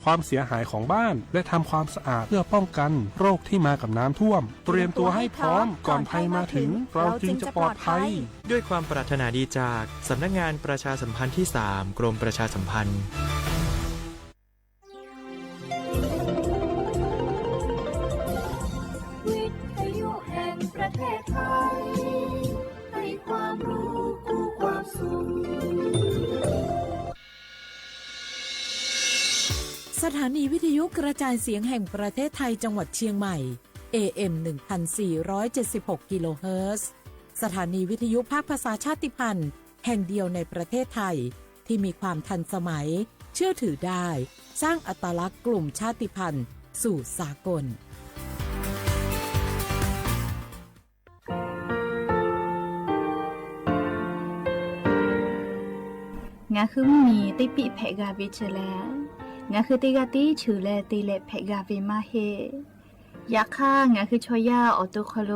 ความเสียหายของบ้านและทำความสะอาดเพื่อป้องกันโรคที่มากับน้ำท่วมเตรียมตัวให้พร้อมก่อนภัยมาถึงเราจึงจะปลอดภัยด้วยความปรารถนาดีจากสำนักงานประชาสัมพันธ์ที่ 3 กรมประชาสัมพันธ์วิทยุแห่งประเทศไทยให้ความรู้คู่ความสุขสถานีวิทยุกระจายเสียงแห่งประเทศไทยจังหวัดเชียงใหม่ AM 1476 กิโลเฮิรตซ์สถานีวิทยุภาคภาษาชาติพันธุ์แห่งเดียวในประเทศไทยที่มีความทันสมัยเชื่อถือได้สร้างอัตลักษณ์กลุ่มชาติพันธุ์สู่สากลงาคือมีติปิเพกาวิเชแลงาคือติกาติฉือแลติเลเพกาวิมาเฮยาค่างาคือชอยาออตุคโล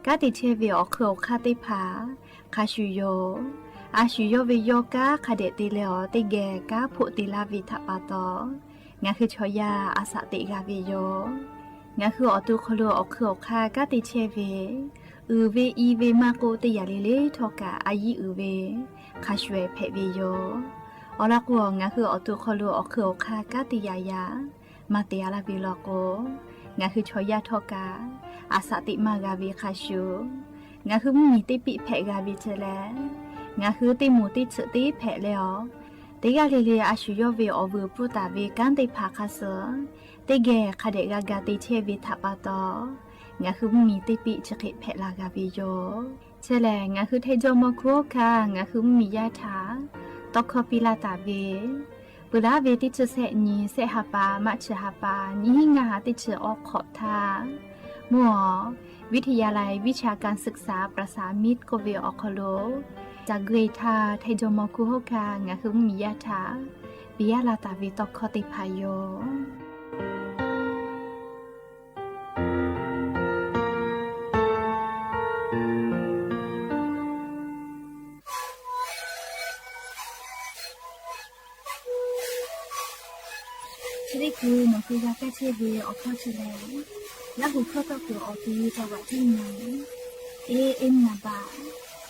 กาติเชวิออคือคาติผาคาชูโยอาชูโยวิโยกาคาเดติเลอติเกกาพุติลาวิทาปาโตงาคือชอยาอาสติกาวิโยงาคือออตุคโลออคือคากาติเชวิเวอีเวมาโกติยาลิเลทอกาอายิเวคาชเวเพวิโยอลักวงาคืออตุคลูอคือคากาติยายามาเตียลาบิลโกงาคือชอยาทอกาอาสติมากาวิคาชูงาคือมีติปิเพกาวิเจแลงาคือติมูติฉติเพเลอติกาลิเลอาชูโยเวอวูปุตาเวกันติภาคาเสติเกคาเดกากาติเชวิทัปาโตงาคือมีติปิฉกิเพลากาวิโยเชแลงาคือเทโจโมโคคางาคือมียาถาตอกคอปิลาตาเวปุระเวติเชเสนีเสหปามัชหปานิหิงาติเชออกขอทามัววิทยาลัยวิชาการศึกษาประสานมิตรโกเวออคโลจากเกรทาไทโจโมคุโฮคางาคือมียาถาปิยาลาตาเวตอกคอติพายโยนี่คือนกยาแก้เชเวออกข้อเฉลยและหูข้อตะเกียวออกที่จังหวัดที่ไหนนาบา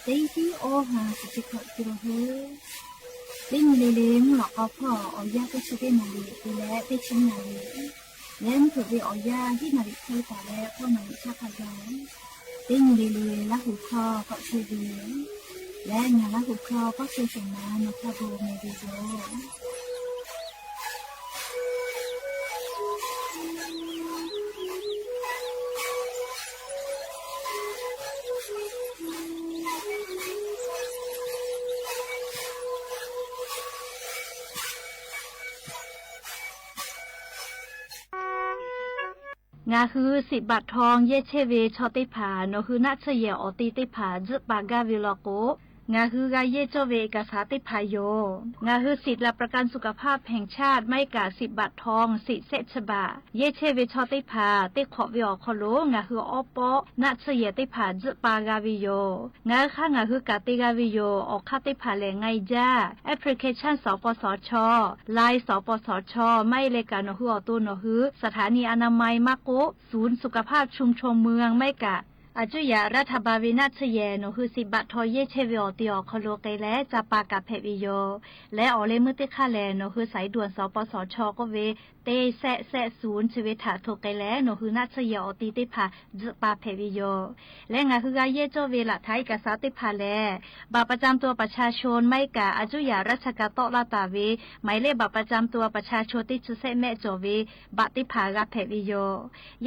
เตที่โอหาสิบกิโลเฮิรตซ์ได้มีเลงหลอกเอาพ่อออยาก็ช่วยนาลีและได้ชิ้นนาลีและถือว่าออยาที่นาลีเคยแต่แล้วพ่อนาลีชาพยองได้มีเลและหูข้อก็เชเวและงานและหูข้อก็เชื่อสมานนกโบเมดิโซงาคือ10 บาททองเยเชเวชอติผาโนคือนัชเยออติติผาจึปากาวิลโกงาคือกาเยโจเวกาสาติพายโยงาคือสิทธิ์และประกันสุขภาพแห่งชาติไม่กา10 บาททองสิทธิ์เซชบาเยเชเวชอติผาติขอวิอคโลงาคืออปอนัชเยติผาจึปากาวิโยงาค่างาคือกาติกาวิโยออกคาติผาแหลงไงจ้าแอปพลิเคชันสปสชไลน์สปสชไม่เลกาโนคืออตุโนคือสถานีอนามัยมะโกศูนย์สุขภาพชุมชนเมืองไม่กะอาจุยารัฐบาลวินาชเยโนคือ10 บาททอเยเชวิอติอคโลเกและจะปากาเพวิโยและออเลมุติคาแลโนคือสายด่วนสปสชก็เวเตแซศูนย์ชีวิตถาโทเกและโนคือนาชเยอติติพาจะปาเพวิโยและงาคือกาเยโจเวละไทยกษาติพาแลบัตรประจำตัวประชาชนไม่กะอาจุยาราชกาโตลาตาเวหมายเลขบัตรประจำตัวประชาชนที่จุเซแม่โจเวบัตรติพากาเพวิโย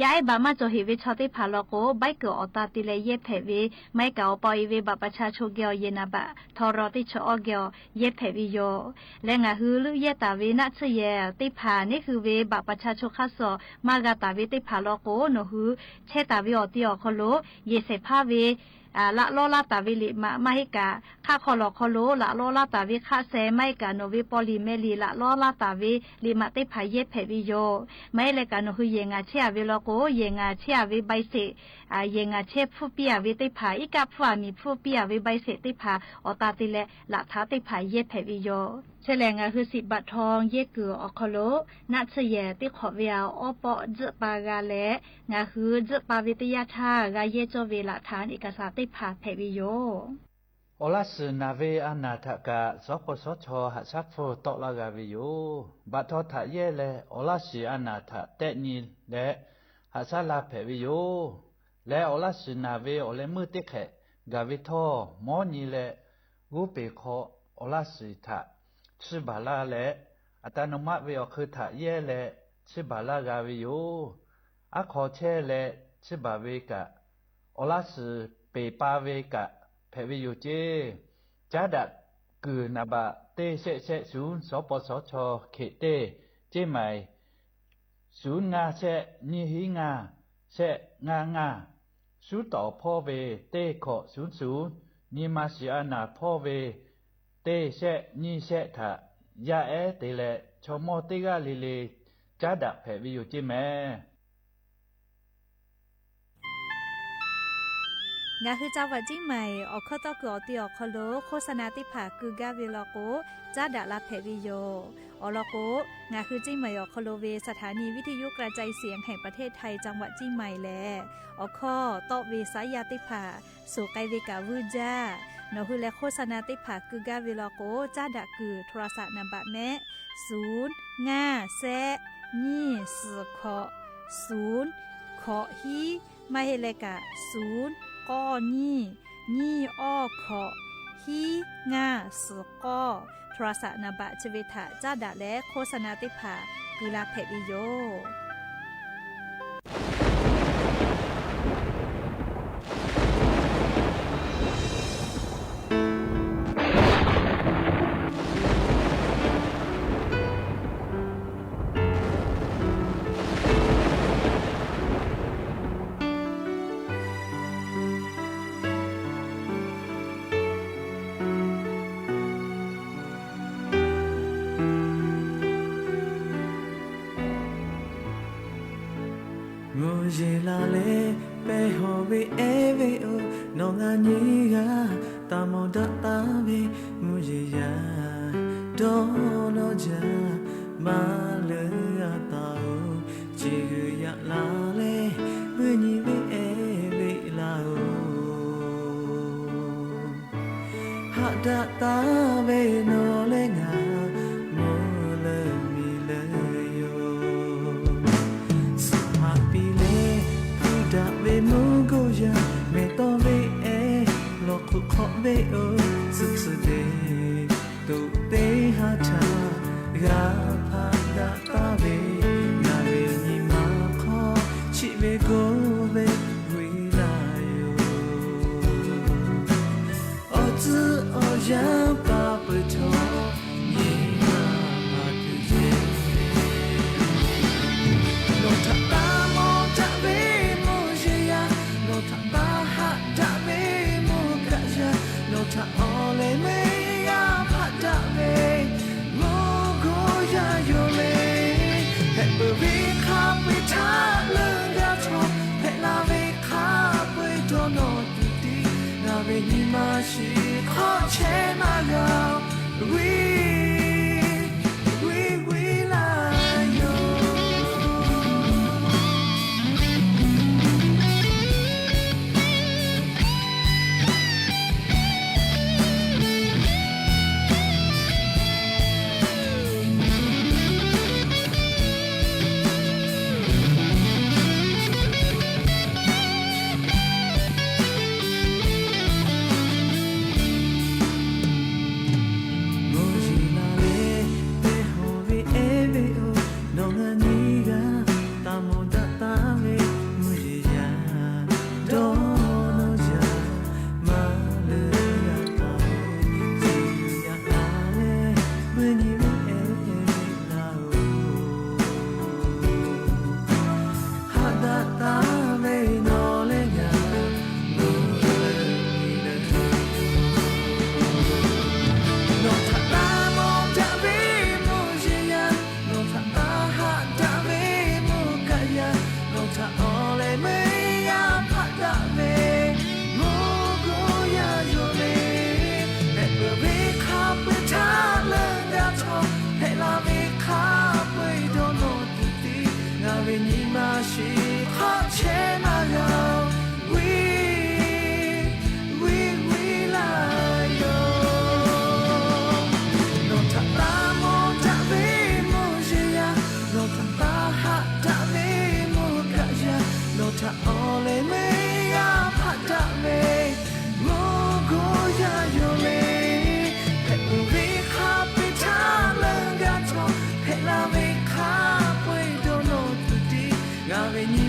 ยาไอบามาโจฮิวิชอติพาโลโกใบเกออตาติเลเยเพวิไม่กะอปอยเวบัตรประชาชนเกียวเยนาบะทอรอติชอเกียวเยเพวิโยและงาคือลุเยตาเวนาชเยติพานี่คือเวบัตรประชาชนข้าสอมากาตาเวติพาโลโกโนคือเชตาเวอติอคโลเยเสพาเวละโลลาตาวิลิมาให้กะค่าคอลอคอโลละโลลาตาวิค่าเซไม่กะโนวิปอลิเมลีละโลลาตาวิลิมาติพายเยเพวิโยไม่เลยกะโนคือเยงาเชียวิโลโกเยงาเชียวิใบเสเยงาเชผู้เปียวิติพาอีกะผู้มีผู้เปียวิใบเสติพาอตาติเลละท้าติพายเยเพวิโย เฉลงคือ10 บาททองเยกืออคโลนัชเยติขอเวียวอปอเจปากาและงาคือเจปาวิทยาธากาเยจเวหลักฐานเอกสารติพาแพวิโยโอลาสนาเวอนาทกะสปสชหัสักโฟตอลากาวิโยบัทอทะเยเลโอลาสอนาทะเตนีและหัสลาแพวิโยและโอลาสนาเวโอเลมือติแขกาวิทอมอนีเลกูเปขอโอลาสทะชิบาลาและอัตโนมัติเวอคือทะเยและชิบาลากาวิโยอะขอเชและชิบาเวกะโอลาสเปปาเวกะแพวิโยเจจาดักกือนาบะเตเสเสศูนย์สปสชเขเตเจใหม่ศูนย์งาเสนิหิงาเสงาสูต่อพ่อเวเตขอ00นิมาสิอานาพ่อเวเตเสนิเสทะยาเอเตเลชมอเตกาลิเลจาดักแพวิโยเจแม่งาคือเจ้าวัดจิ้งใหม่ออกข้อต่อเกือตีออกคโลโฆษณาติผาคือกาเวลโกจ้าดาลาเพวิโยอลโกงาคือจิ้งใหม่ออกคโลเวสถานีวิทยุกระจายเสียงแห่งประเทศไทยจังหวัดจิ้งใหม่แลออกข้อต่อเวสายาติผาสู่ไกเวกาวืจ้านอคือและโฆษณาติผาคือกาเวลโกจ้าดาคือโทรศัพท์นำบะแม่0 5 แซนี่สือขอ0ขอฮีมาเฮเลกะ0ก้อนี่อ้อขอฮีง่าสือก้อโทรศัพท์นบะจเวทะจ้าดะและโฆษณาติผากุลาเพวิโยရေလာလေပဲဟောဝေအဲဝေအိုနောငါကြီးကတာမောတတာပဲငူရေရဒေါ်လောကြမလေရတာကိုကြည်ရလာလေဝိညာဉ်ဝေအဲဝေလာဟာဒတာပဲနော်လေငါမောလေမီလေda ve mu go ya me to ve e lo khu kho ve o su su de to te ha cha ga pha da ta ve na ve ni ma kho chi ve go ve we la yo o zu o ya pa pu cho ni ma ma tu ye lo ta ta mo ta ve ta ole me ya phata me mo go ya yo le he be kha pe tha le ga cho he la ve kha pe do no ti ti na ve ni ma shi kho che ma ga we la yo ve ni ma shi ha che ma ga we la yo no ta pa mo ta ve mo je ya no ta pa ha ta ve mo ka ya no ta ole me ya pa ta ve mo go ya yo le pe ve kha pe ta la ga cho pe la ve kha pwe do no tu ti ga ve ni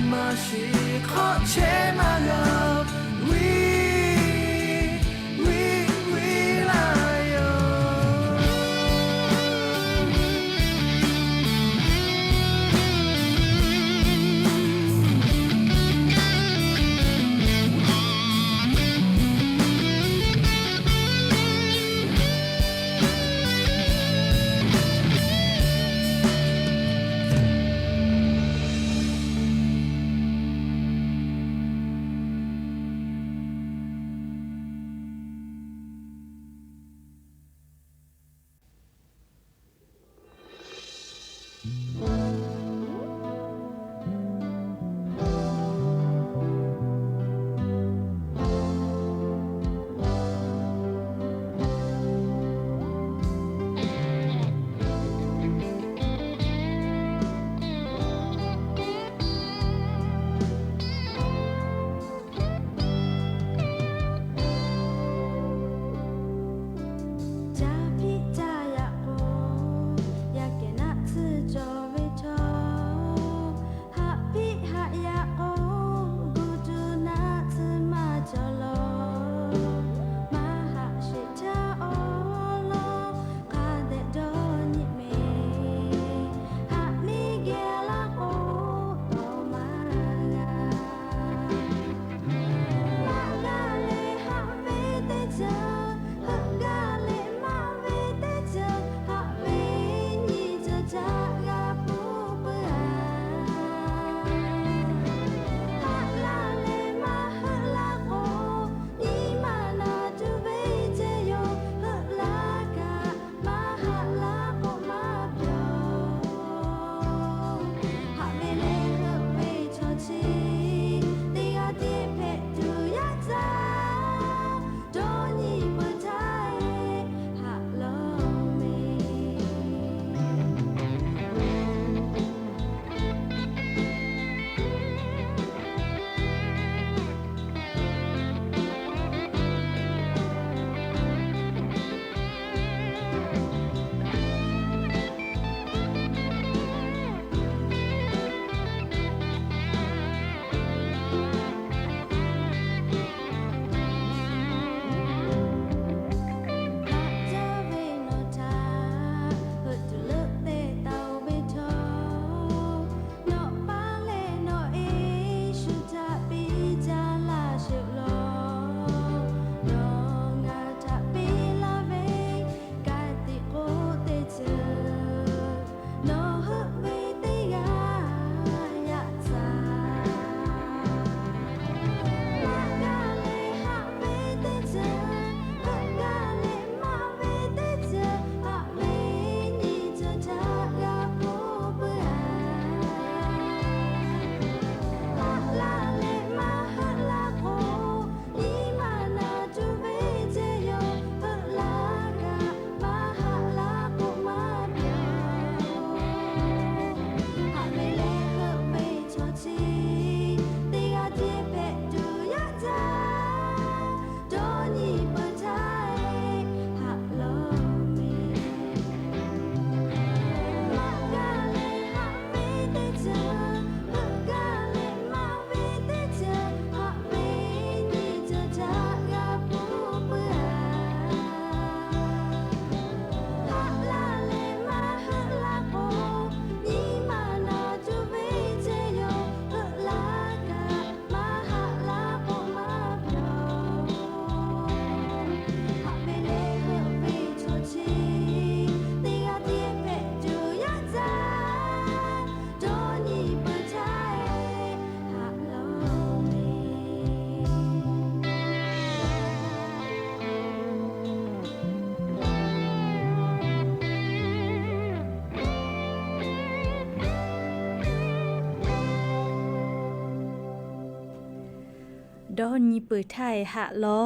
ดอนนี่เปิดไทยหะล้อ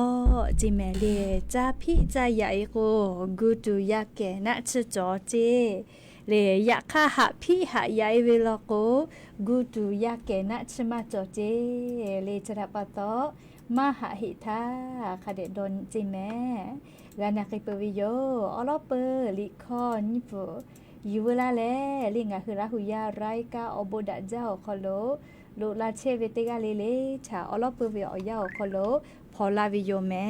จิแม่เลจ้าพี่จ้าใหญ่โกกูดูอยากแก่นะชะจอเจเลยอยากข้าหะพี่หะใหญ่เวลาโกกูดูอยากแก่นะชะมาจอเจเลยจะรับปะตอมาหะหิทาคาเดดอนจิแม่กานาคิเปวิโยออลอเปลิคอนิโปยูเวลาแลลิงาคือราหุยาไรกาอโบดะเจ้าคอโลลูลาเชเวติกาเลเลชาออลอเปวิอยาคอโลพอลาวิโยแม่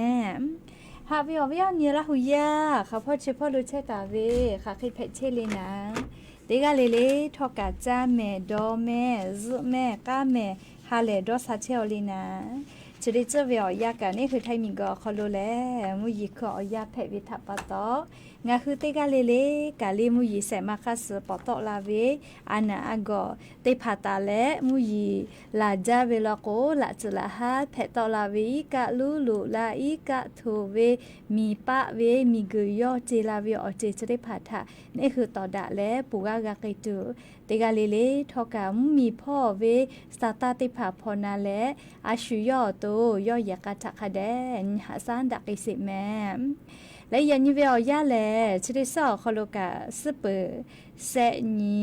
หาวิอวิยาเนียราหุยาค่ะพ่อเชพ่อลูเชตาเวค่ะคิเพเชเลนะเตกาเลเลทอกาจ้าแม่ดอแม่ซุแม่กาแม่ฮาเลดอซาเชอลีนะจะได้เจอเวียยากันนี่คือไทยมิงก็คอโลแลมุยิขอยาเพวิทับปะตองาคือเตกาเลเลกาลีมุยิเสมาคัสปอตอลาเวอานาอากอเตพาตาเลมุยิลาจาเวลโกลาจุลาฮาเพตอลาเวกะลูลูลาอีกะโทเวมีปะเวมีกุยอเจลาเวอเจจะได้พาทะนี่คือตอดะและปูกากาเกตุเตกาเลเลทอกามีพ่อเวสตาตาติภาพอนาและอาชุยอโตย่อยากาทักคะแดนหาซานดักอิสิแมและยันยิเวอยาแลชริซอคอโลกาสเปเซนี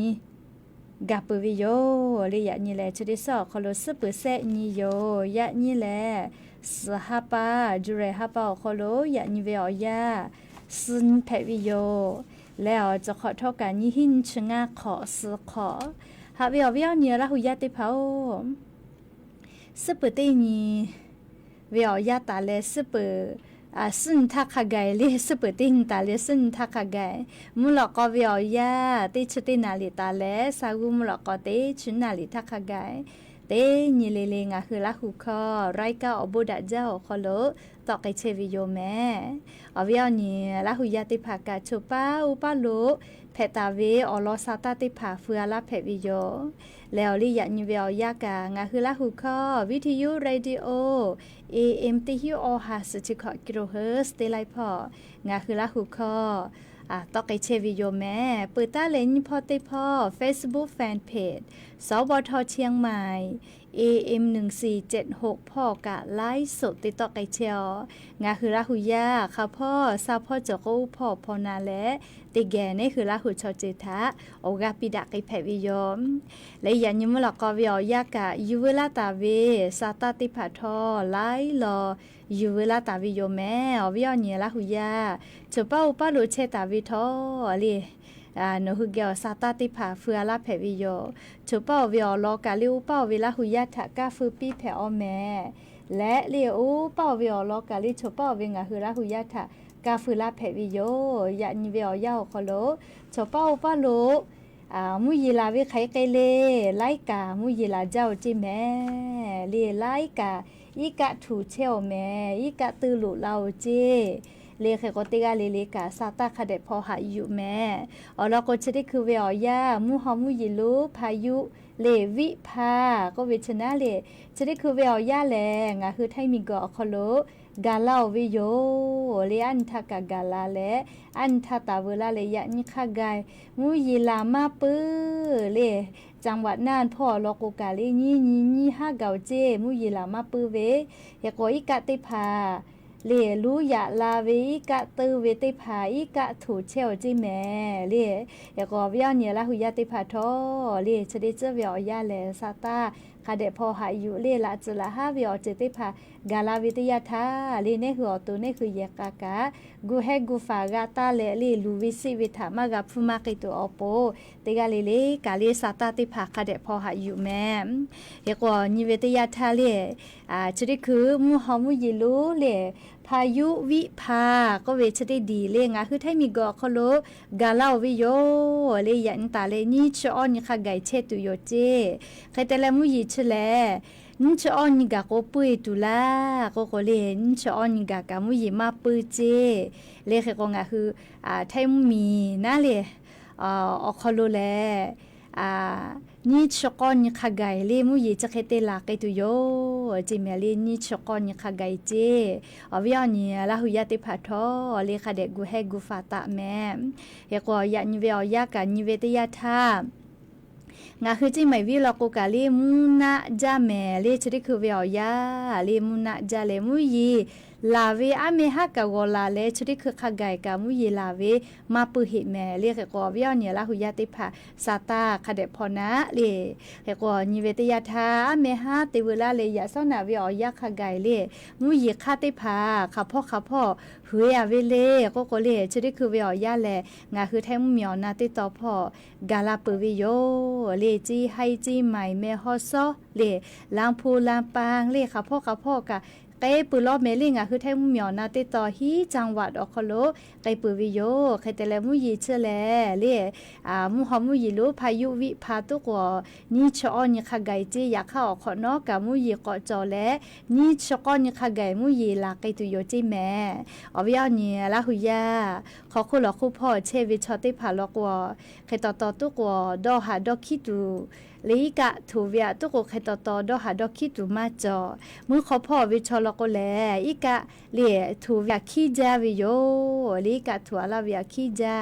กาปวิโยเลยยันยิแลชริซอคอโลสเปเซนีโยยันยิแลสหปาจุเรหปาคอโลยันยิเวอยาซึนเพวิโยแล้วจะขอทอการยิหินชงาขอสขอหาเวอเวอเนียละหุยาติเผาสเปเตนีเวอยาตาเลสเปสึนทักขะไกเลสเปตินตาเลสึนทักขะไกมุลกอเวอยาติชตินาลิตาเลสากุมุลกอเตชุนาลิทักขะไกเตญิเลเลงาคือละหุคอไรกาอบุดะเจ้าคอโลตอกไกเชวิโยแม่อเวอนีละหุยาติภากาชุปาอุปาโลเพตาเวอลอซาตาติภาเฟือละเพวิโยแล้วลิยันเวอยากางาคือละหุคอวิทยุเรดิโอAM ติฮิโอฮาสจิคกิโลเฮิรตซ์เตไลพองาคือละหุคอตอกไกเชวิโยแม่เปิดตาเลนพอเตพอ Facebook Fanpage สบทเชียงใหม่ AM 1476พ่อกะไลฟ์สดติดต่อไกเชียวงาคือละหุยาค่ะพ่อซาพ่อจกอูพ่อพอนาและติแกนี่คือละหุชอเจทะโอกาปิดะไกแพวิโยมและยันยมละกอวิอยากะยูเวลาตาเวซาตาติผาทอไลลอยูเวลาตาวิโยแม่อวิยอเนียละหุยาจป้าอุปาโลเชตาวิทอลีโนหุเกียวซาตาติผาเฟือละเพวิโยชุเป้าวิอลอกาลิอุเป้าวิลาหุยาทะกาฟืปีเพอแม่และเลียอุเป้าวิอลอกาลิชุเป้าวิงาหุละหุยาทะกาฟืละเพวิโยยันวิอยาคอโลชุเป้าอุปาโลมุยิลาวิไคเกเลไลกามุยิลาเจ้าจิแม่เลียไลกาอีกะถูเชลแม่อีกะตือลุเราเจเลขก็ติกาเลกาซาตาคาเดพอหาอยู่แม่อลก็จะได้คือเวียมุฮามุยิลุพายุเลวิพาก็เวชนะเลจะได้คือเวียแลงคือไทยมีก็คอโลกาลาวิโยเลอันทากากาลาเลอันทาตาเวลาเลยะนิคากายมุยิลามาปื้อเลจังหวัดน่านพ่อลอกกาเลนี่ฮาเกาเจมุยิลามาปื้อเวเฮโกอิกะติพาเลลูยะลาเวกะตือเวติภาอีกะถูเชลจิแม่เลยะก็เวียเนียละหุยาติภาทอเลจะได้เจอเวียยาแลซาตาคาเดพอหาอยู่เลละจุละ5เวียเจติภากาลาวิทยาทาเลเนคืออตุเนคือเยกากากูเฮกูฟากาตาเลลูวิสิวิถามากะฟุมากิตุอโปเตกาเลกาเลซาตาติภาคาเดพอหาอยู่แม่ยะก็นิเวทยาทาเลจะได้คือมุฮามุยิลุเลพายุวิภาก็เวชได้ดีเลยงะคือถ้ามีกอคโลกาลาวิโยเลยยันตาเลนี่ชอนี่ค่ะไกเชตุโยเจใครแต่ละมุยิชแลนิชอนี่กะก็ปุยตุลาก็เลยนิชอนี่กะกะมุยิมาปุยเจเลยคือก็งะคือถ้ามีนะเลยอคโลแลนี่ชกอนขกายเลมุยจะเคเตลาเกตุโยจิเมลีนี่ชกอนขกายเจอวิญญาณละหุยาติพัทอเลขเดกูเฮกูฟาตะแม่เฮก็ยันเวียยากันนิเวตยาธา งาคือจิไม่วิลกูกะเลมุนะจาแม่เลชริคือเวียเลมุนะจาเลมุยีลาเวอเมฮักกะวลาเลชริคือขะไกกะมุยีลาเวมาปุหิแม่เลกะกอเวียเนี่ยละหุยาติภาซาตาคเดพอนะเลกะกอญิเวตยาทาอเมฮาติเวลาเลยยะซอนาเวียขะไกเลมุยีคาติภาขะพ่อเฮือเวเลก็เลชริคือเวียแลงาคือแท้มุเมียวนาติตอพ่อกาลาปวิโยเลจีไฮจีใหม่เมฮอซอเลลางพูลางปางเลขะพ่อกะไกปือลอบเมลิงคือแท้มุเมียวนาติตอฮีจังหวัดอคโลไกปือวิโยใครแต่ละมุยีเชแลเลมุฮอมุยีลุพายุวิพาตุกวนี่ชอนี่ขะไกจีอยากเข้าอคอนอกะมุยีเกาะจอแลนี่ชกอนี่ขะไกมุยีลาไกตุโยจิแม่อวิยานี่ละหุยาขอคุลอคุพ่อเชวิชอติพาลอกวใครตอตุกวดอหาดอคิตูลีกะถูเวียตุกใครตอดอหาดอคิตูมาจอมือขอพ่อวิชอลอกแลอีกะเลียถูเวียขี้จาวิโยลีกะถูอาลาเวียขี้จา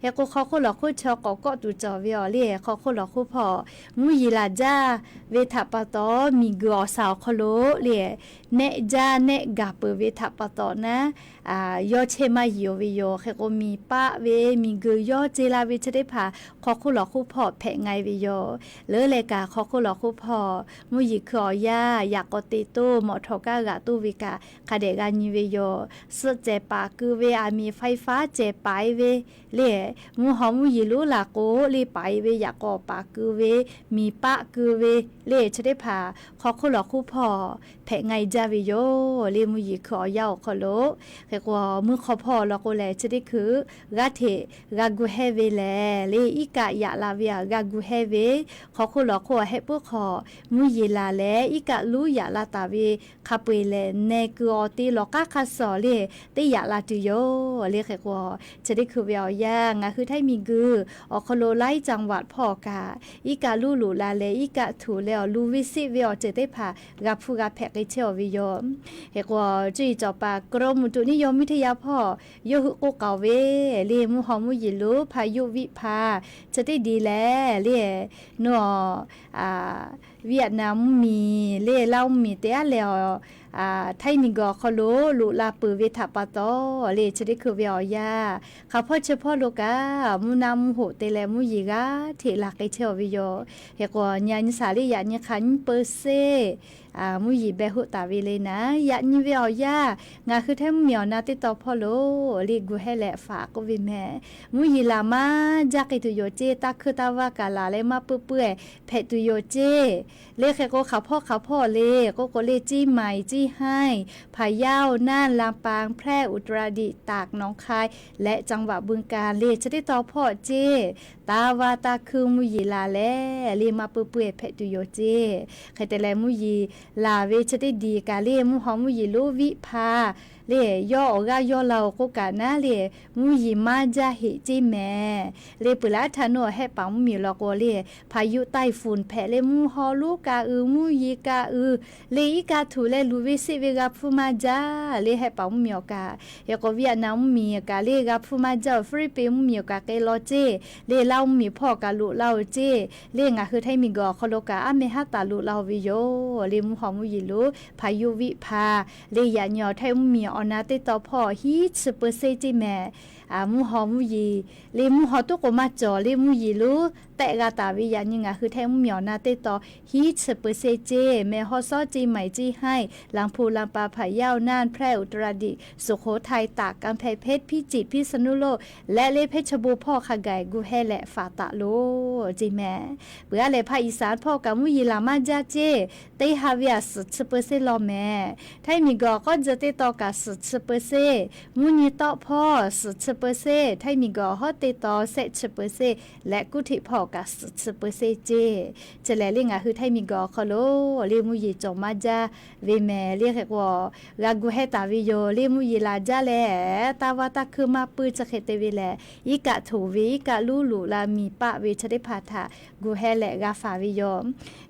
เฮกูขอคุลอคุชอกก็ตุจอเวียเลียขอคุลอคุพ่อมุยีลาจาเวทปะตอมีกอสาวคโลเลียเนจาเนกาเปเวทปะตอนะยอเชมาโยวิโยเฮกูมีปะเวมีกยอเจลาวิชได้พาขอคุลอคุพ่อแผไงวิโยเลกาขอคุลอคุพอมุยิขอยาอยากกติตู้หมอทอกากะตู้วิกาคาเดกานิเวโยสุเจปาคือเวอามีไฟฟ้าเจปายเวเลมุหอมุยิลุลาโกเลปายเวอยากกอปาคือเวมีปะคือเวเลชได้พาขอคุลอคุพอแผไงจาวิโยเลมุยิขอยาขอโลเฮกว่ามือขอพอลอโกแลชได้คือกาเทกากูเฮเวแลเลอีกะยะลาเวียกากูเฮเวขอคุลอโคให้พวกขอมุยีลาแลอีกะลูยาลาตาเวคาเปเลเนกัวตีลอกาคาสอเลติยาลาตุโยเลขกว่าจะได้คือเวียวยางะคือไทมีกืออคโลไลจังหวัดพ่อกาอีกะลูลูลาเลอีกะถูแล้วลูวิสิเวียจะได้พากับผู้กับแพกเชอวิโยเฮกว่าจุยจอปากรมอุตุนิยมวิทยาพ่อโยหุโกเกาเวเลมุหอมุยิลุพายุวิภาจะได้ดีแลเลนัวเวียดนามมีเล่เล่ามีเตะแล้วไทยมีกอคโลลุลาปือเวทปะตอเลชได้คือเวียยาข้าพ่อเฉพาะโลกามุนามุโหเตเลมุยิกาเทลาไกเชอวิโยเฮกว่าญาณิสาลิยาญิขันเปอร์เซมุยิเบหุตาวิเลนะยะนิเวียยางาคือแท้เมียวนาติตอพ่อโลลีกูให้แหละฝากวิแม่มุยิลามาจากตุโยเจตาคือตาวากาลาเลมาเปื่อยเพตุโยเจเลขก็ข้าพ่อเลก็เลจี้ใหม่จี้ให้พะเยาน่านลำปางแพร่อุตรดิตถ์ตากหนองคายและจังหวัดบึงกาฬเลจะได้ต่อพ่อเจตาวาตาคือมุยิลาแลเลมาเปื่อยเพตุโยเจใครแต่แลมุยิลาเวจะได้ดีกาเลมุหอมุยิโลวิภาเลย่อกะย่อเราก็กะนะเลมุยิมาจาหิจิแม่เลปุละทะโนให้ปังมีลอโกเลพายุใต้ฝุ่นแผ่เลมุฮอลูกามุยิกาเลอีกาถูเลลูวิสิเวกาฟุมาจาเลให้ปังมีกายก็เวียดนามมีกาเลกาฟุมาจาฟิลิปปินส์มีกาเกลอเจเลเล่ามีพ่อกาลุเล่าเจเลงาคือไทมีกอคโลกาอเมหาตาลุเล่าวิโยเลมุฮอมุยิลุพายุวิภาเลยะญอไทมีอนาติตอพ่อฮีสเปอร์เซจิแม่มุหอมุยีเลมุหอตุกมาจอเลมุยีลูแต่กาตาวิญาณิงาคือแท้มุเมียวนาติตอฮีสเปอร์เซเจแม่ฮอซอจีใหม่จีให้ลำพูลำปาพะเยาน่านแพร่อุตรดิตถ์สุโขทัยตากกำแพงเพชรพิจิตรพิษณุโลกและเลเพชรบูรณ์พ่อขะไก่กูแฮและฝาตะโลจีแม่เบื่อเลภาคอีสานพ่อกำมุยีลามาจาเจเตฮาเวียสเปอร์เซลอแม่ไทมีกอก็จะติตอกาสเปอร์เซมุนีตอพ่อสเปอร์เซไทมีกอฮอติตอเซสเปอร์เซและกุธิพ่อกาสเปอร์เซเจจะแลลิงาคือไทมีกอคโลเลมุยีจอมาจาเวแม่เรียกว่ากากูเฮตาวิโยเลมุยีลาจาแลตาวาตาคือมาปืจะเขเตวิแลอีกะถูวิกะลูลูลามีปะเวชได้พาทากูเฮและกาฟาวิโย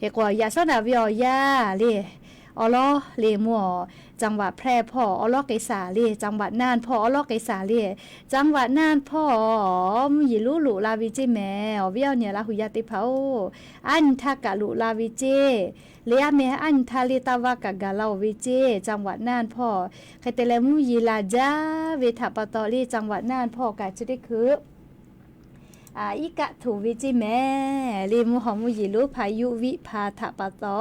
เอกว่ายาสนาวิโยยาเลอ อลอเลมัวจังหวัดแพร่พ่ออลอไกษาเลจังหวัดน่านพ่ออลอไกษาเลจังหวัดน่านพ่อมยิลุลุลาวิเจแม่อเวียวเนี่ยละหุยาติเผาอันทากะลุลาวิเจเลียเมอันทาลิตาวากะกะลาวิเจจังหวัดน่านพ่อใครแต่ละมุยิลาจาเวทาปตอลีจังหวัดน่านพ่อกะจะได้คืออีกะถูวิจิแม่ลีมุหอมุยิลุพายุวิพาทะปะตอ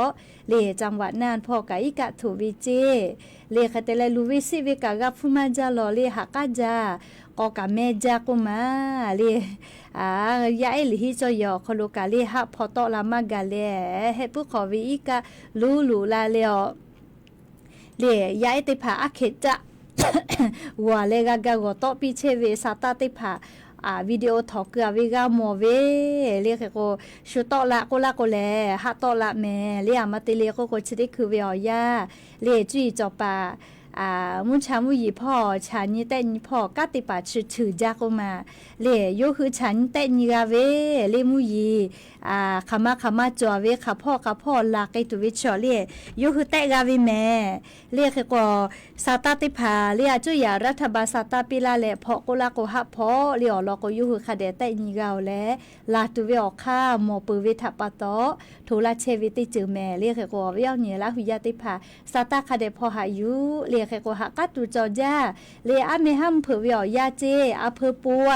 เลจังหวัดน่านพ่อกะอีกะถูวิจิเลคเตเลลูวิสิวิกะกับฟุมาจาลอเลหักะจากอกะแม่จากุมาเลยาเอลิฮิจอยอคโลกะเลหะพอตอลามากะเลเฮปุขอวิอีกะลูลาเลอเลยาเอติผาอะเขจะวัวเลกะกะกอตอปิเชเวซาตาติผาวิดีโอทอกเกอวิกาโมเวเรียกก็ชุดตอละก็ละก็แลฮัตตอละแม่เรียมาติเลก็ชิได้คือเวียยาเรียจุยจอปามุนชามุยีพ่อฉันนี่แต่นี่พ่อกติปาชื่อจากมาเรียโยคือฉันแต่นี่กาเวเรียมุยีขมาจอเวค่ะพ่อลาไกตุวิชอเรียโยคือแต่กาเวแม่เรียกก็ซาตาติพาเรียจุยารัฐบาลซาตาปิลาแลพ่อก็ลาก็ฮับพ่อเรียลอก็โยคือคาเดแต่นี่กาแลลาตุเวอค่าโมปืเวทัปะตอทุลาเชวิติจือแม่เรียกก็เวียวเนี่ยละหุยาติพาซาตาคาเดพ่อหายุเรียกก็หักกัตูจอจ้าเรียอาเมฮัมเผือเวียาเจอเภอปัว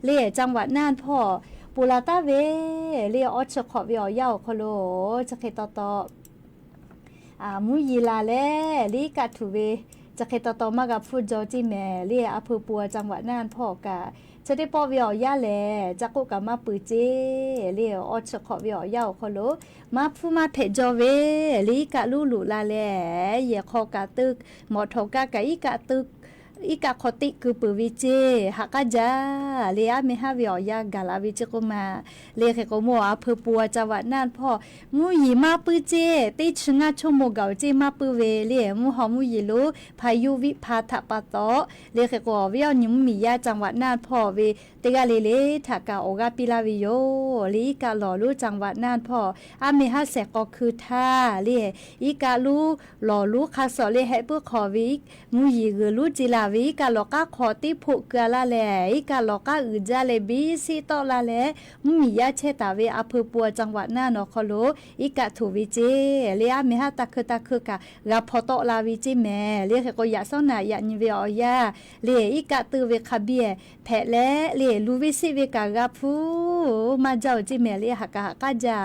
เรียจังหวัดน่านพ่อปุลาตาเวเรียออชขอเวียาโคโลจะเคตตมุยีลาเลลิกาทูเวจะเคตตมากับฟูจอจิแม่เรียอเภอปัวจังหวัดน่านพ่อกะจะได้ปอเวียาแลจักกุกะมาปือเจเรียออชขอเวียาโคโลมาฟูมาเพจอเวลิกะลูลาแลเยคอกะตึกหมอทอกะกะอีกะตึกอีกะขอติคือปือวิเจหักกะจาเลียเมหาวิอยากาลาวิเจกุมาเลียเคโกโมอเภอปัวจังหวัดน่านพ่อมูยีมาปือเจติชงาชโมเกาเจมาปือเวเลียมูหอมูยีลุพายุวิพาทะปะตอเลียเคโกวิอนิมมียาจังหวัดน่านพ่อเวเตกาเลทากาโอกาปิลาวิโยลีกาหล่อลูจังหวัดน่านพ่ออาเมหาแสกก็คือท่าเลียอีกาลูหล่อลูคาสอเลให้เพื่อขอวิมูยีเกลูจิลาวิกาลอกาขอติผูกกาลาแลอีกาลอกาอืจาเลบีซีตอลาแลมียาเชตาเวอเภอปัวจังหวัดน่านอคโลอีกาถูวิเจเลียเมหาตะคือกะกาพอตอลาวิจิแม่เลียก็ยะซอนายะนิเวอยาเลียอีกาตือเวคาเบียแพแลเลียลูวิสิเวกากาฟูมาเจ้าจิแม่เลียหักกะจา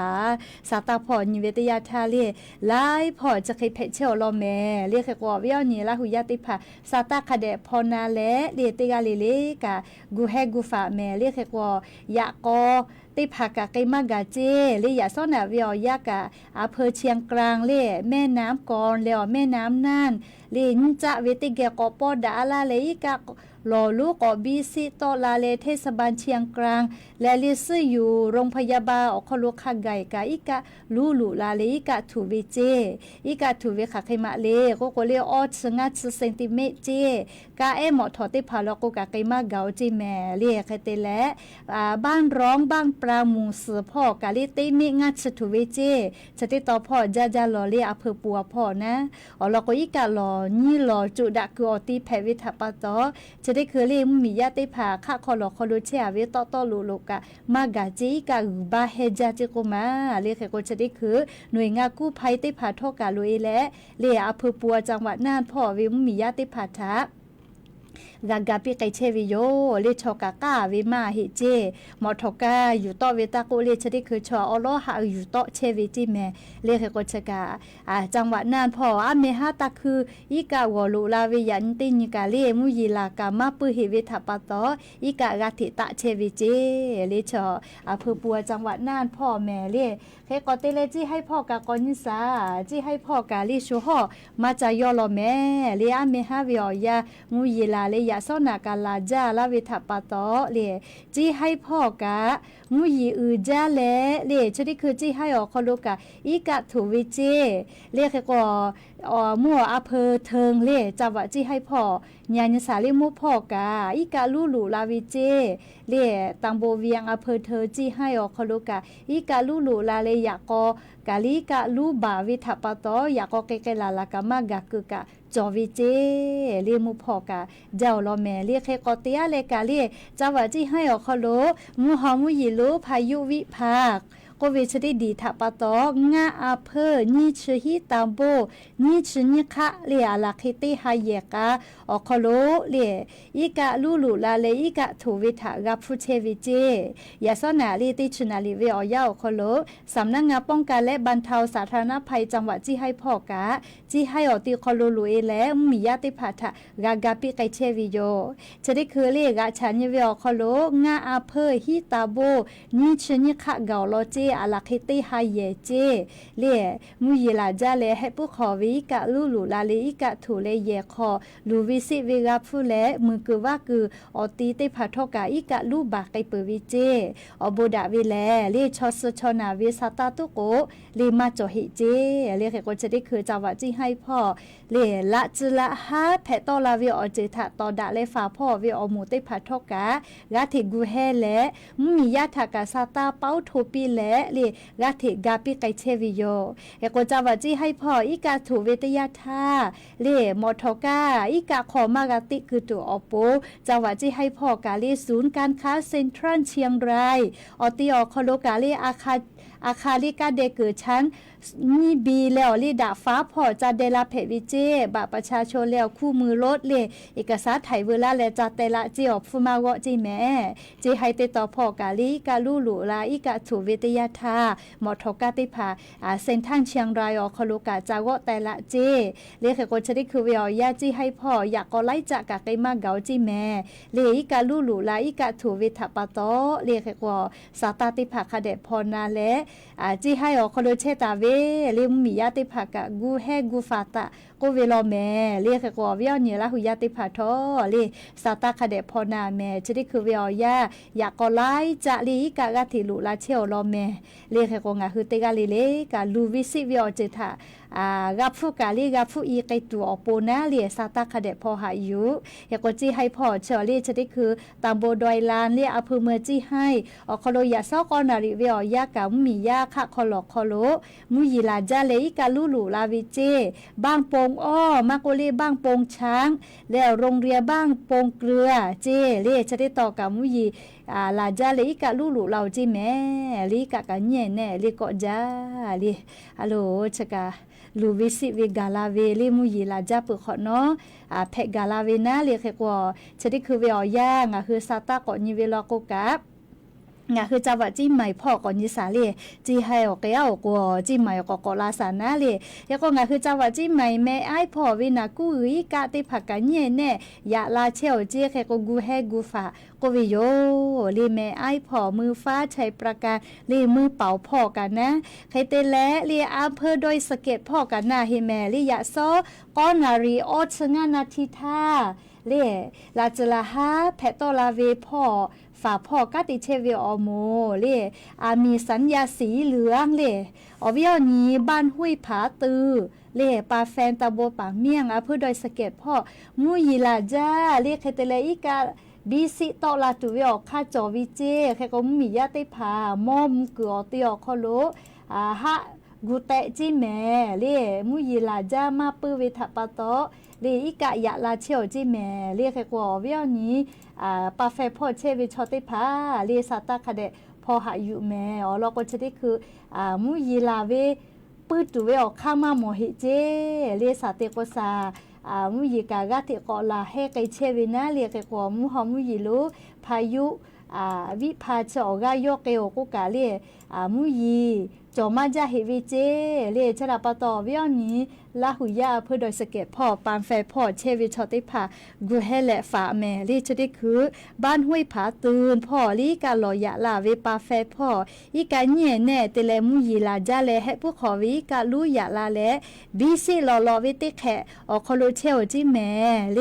สาตาพอนิเวตยาทาเลียไลพอจะเคยเพเชอลอแม่เลียก็เวียนี่ละหุยาติภาสาตาคาเดพอนาแลเลียติกาเลกะกูแฮกูฟาแม่เลียก็ยะกอติภากะไกมากะเจเลียซอนาเวียากะอำเภอเชียงกลางเลียแม่น้ำกอนแล้วแม่น้ำน่านลินจะเวติเกกอปอดาลาเลกะหล่อลูกอบีซิตอลาเลเทศบาลเชียงกลางและลิซื้ออยู่โรงพยาบาลอคโลคาไกกะอีกะลูลาเลอีกะถูวิเจอีกะถูวิคาไคมะเลก็เลออดสงัดเซนติเมตรเจกะเอหมอถอติพาลกกะไกมาเกาจิแม่เลียคเตและบ้านร้องบ้านปลาหมูเสือพ่อกะลิติมิงัดสถูวิเจสติตอพ่อจาลอเลียอเภอปัวพ่อนะอลก็อีกะลอนี่ลอจุดะคืออติแพวิทปะตอจะได้คือเรียมียาติผาค่ะคอลอคอโลเชียเวตอลูกะมากะจิกะบาเฮจาจิโกมาเรียกก็จะได้คือหน่วยงานกู้ภัยติผาทอกะลุยและเรียอำเภอปัวจังหวัดน่านพ่อเวมียาติผาทะกากาปิไกเชวิโยเลชอกากาวิมาฮิเจมอทกาอยู่ต่อเวตาโกเลชดิคือชออโลหาอยู่ต่อเชวิจิแมเลขกชกาจังหวัดน่านพ่ออเมหาตาคืออีกาวลุลาวิยันตินิกาเลมุยีลากามาปุหิวิทัปตออีกากาติตะเชวิเจเลชออำเภอปัวจังหวัดน่านพ่อแม่เลเคกอเตเลจิให้พ่อกากอนิสาจิให้พ่อกาลิชูฮอมาจายอลแม่เลอเมหาวิอยามุยีลาเลยาซอนากาลาจาลาวิทัปตอเลจีให้พ่อกะมุยีอือจาเลชดิคือจีให้ออกคลุกะอีกะถูวิเจเลขก็มั่วอำเภอเทิงเลจังหวัดจีให้พ่อญาณสาลิมุพ่อกะอีกะลูลาวิเจ เล่ตังโบเวียงอำเภอเธอจี้ให้ออกคลุกะอีกะลูลูลาเลยอยากก็กะลีกะลูบาวิทัปตออยากก็เกๆลาลากะมากะกึกะจอวิเจเรียมุพอกะเจ้าลอแม่เรียกเคกอเตียเลกะเรียจาวะจี้ให้ออกคลุมูหอมุยิลุพายุวิภาคก็เวชได้ดีทัปตองาอาเพอนี่ชื่อฮิตามโบนี่ชื่อนี่คะเลียลาคิติฮายกะออกคโลเลียอีกะลูลูลาเลอีกะถูวิทากับผู้เชวิเจยาสนาลีติชนาลีเวออยาออกคโลสำนักงานป้องกันและบรรเทาสาธารณภัยจังหวัดจี้ให้พ่อกะจี้ให้ออกตีคโลลุเอและมียาติพัทะกากาปิไกเชวิโยจะได้คือเลียกะฉันยเวออกคโลงาอาเพอฮิตาโบนี่ชื่อนี่คะเกาโลเจอาลาคิติฮายเจเล่มุยลาจาเลให้ผู้ขอวิกะลูลูลาเลอีกะถูเลเยคอลูวิสิเวกาผู้เลมือคือว่าคืออตีเตพาทกะอีกะลูบาไกเปวิเจอโบดาวิแลเล่ชอสชนาวิสตาตุโกเลมาจอหิเจเล่ก็จะได้คือจาวะจิให้พ่อเล่ละจุละฮาแพตอลาวิอเจทะตอดะเลฟาพ่อวิอหมูเตพาทกะกาถิกูแฮและมียาทากาซาตาเป้าโทปีและเล่กาถิกาปิไกเชวิโยเอโกจาวะจิให้พ่ออีกาถูเวทยาธาเล่มอทกาอีกาขอมากาติคือตัวอโปจาวะจิให้พ่อกาเลศูนย์การค้าเซ็นทรัลเชียงรายอติออคโลกาเลอาคาลิกาเดเกิดชั้นนี่บีแล้วลีดาฟ้าพอจะเดลาเพวิเจบะประชาชนแล้วคู่มือรถเลเอกสารไทยเวลาและจะแต่ละจิออกฟูมาวะจิแม่จิให้ติดต่อพอกาลีกาลูลูลาอีกาถูวิทยาธาหมอทกาติภาเส้นทางเชียงรายออกคลุกาจาวะแต่ละเจเลขกชดิคือเวียวยาจิให้พ่ออยากก็ไล่จากกะไกมาเกาจิแม่เลอีกาลูลูลาอีกาถูวิทปะโตเลขกว่าสาตาติภาคเดพรนาและจิให้ออกคลุเชตาเวเรียมมียาติภากะกูแฮกูฟาตะก็เวลาแม่เรียกกว่าเวียเนี่ยละหุยาติภาทอเรสาตาคเดพอนาแม่จะได้คือเวียยาอยากก็ไล่จะลีกะกะติลุลาเชลอแม่เรียกกว่างาคือเตกาลิเลกะลูวิสิเวียเจทากับผู้กาลีกับผู้อีไกตัวอโปนะเลียสาตาคเดพอหายุอยากก็จีให้พ่อเชอรี่จะได้คือตามโบดอยลานเรียอำเภอเมืองจีให้อคโลยาซอกอนาริเวียยากะมียาคะคอลอคอโลมุยิลาจาเลกาลูลูลาวิเจบ้างปงอ้อมาโกเลบ้างปงช้างแล้วโรงเรียนบ้างปงเกลือเจเลียจะได้ต่อกับมุยิลาจาเลกาลูลูเราจีแม่ลีกะกันเน่แน่ลีก็จาลีฮัลโหลชะกาลูวิสิเวกาลาเวลิมุยิลาจาปุขอเนาะเพกาลาเวนะเรียกว่าจะได้คือเวียย่างคือซาตาก่อนยิเวลาโกกับคือจาวะจิใหม่พ่อก่อนยิสาเลจีให้ออกแก้วกว่าจิใหม่ก็กอลาสานะเลแล้วก็คือจาวะจิใหม่แม่ไอ้พ่อวินากูอีกาติผักกันเย่แน่ยาลาเชลเจแค่ก็กูแฮกูฝาก็วิโยลีแม่ไอ้พ่อมือฟ้าใช้ประการลีมือเป่าพ่อกันนะใครเตและลีอำเภอโดยสะเก็ดพ่อกันนะเฮแม่ลียะซอก้อนนารีออดสงานาทิธาเลลาจลาฮาแพตอลาเวพ่อฝาพ่อกาติเชเวอโมเลมีสัญญาสีเหลืองเลอเวียวนี้บ้านห้วยผาตือเลปาแฟนตะโบปากเมี่ยงเพื่อโดยสะเก็ดพ่อมุยิลาจาเลเคเตเลอีกาบีสิตอลาตุเวอค่าจอวิเจแค่ก็มียาติพามอมเกือติอคโลฮะกูเตจิแม่เลมุยิลาจามาปือเวทปะโตเลอีกะยะลาเชียวจิแม่เลแค่ก็เวียวนี้ปาเฟพ่อเชวิชอติพาเลสาตาคเดพอหาอยู่แม่เราก็จะได้คือมุยิลาเวปืดตัวเวอข้ามาโมหิเจเลสาเตโกซามุยิกากาเตกอลาเฮไกเชวินะเรียกว่ามุฮอมุยิลุพายุวิพาจอกายกเกโอกุกาเลมุยิจอมาจาเฮวิเจเลชะลาปะตอเวียวนี้ลาหุยาเพื่อโดยสะเก็ดพ่อปานแฟพ่อเชวิชอติพากูเฮและฝาแม่ลีจะได้คือบ้านห้วยผาตื่นพ่อลีกาลอยะลาเวปาแฟพ่ออีกาเน่แน่เตเลมุยิลาจาเลให้ผู้ขอวิกาลูยะลาและบีซิลอลอเวติแขอคโลเชลจิแม่เล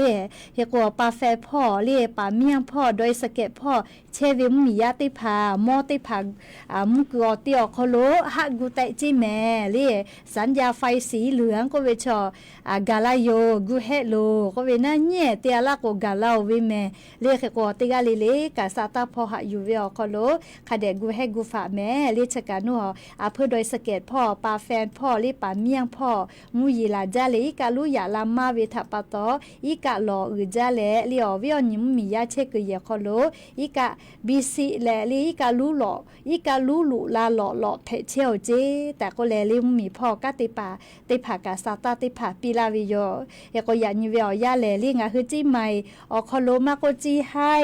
เฮกัวปาแฟพ่อเลปาเมียงพ่อโดยสะเก็ดพ่อเชวิมมียาติพามอติพามุกอติอคโลฮะ ฮักกูเตจิแม่เล่สัญญาไฟสีเหลืองก็เวชอกาลาโยกูเฮโลก็เวน่าเนี่ยเตียละก็กาลาเวแม่เล่ก็ติกาเลกาซาตาพอหะอยู่เวอคอโลคาเดกูเฮกูฝาแม่เล่ชกานัวเพื่อโดยสเกตพ่อปาแฟนพ่อเล่ปาเมียงพ่อมูยีลาจาเลกาลุยาลามาเวทปะตออีกาลออือจาเลเลียวเวอนิมมียาเชกเยคอโลอีกาบีซีแลลีอีกาลูหลออีกาลูลุลาหลอหลอเพเชลเจแต่ก็แลลิมมีพ่อกะติปาติผากาซาตาติผาปีลาวิโยเอก็ยานิเวอยาแลลิงาคือจิใหม่อคอโลมาโกจีให้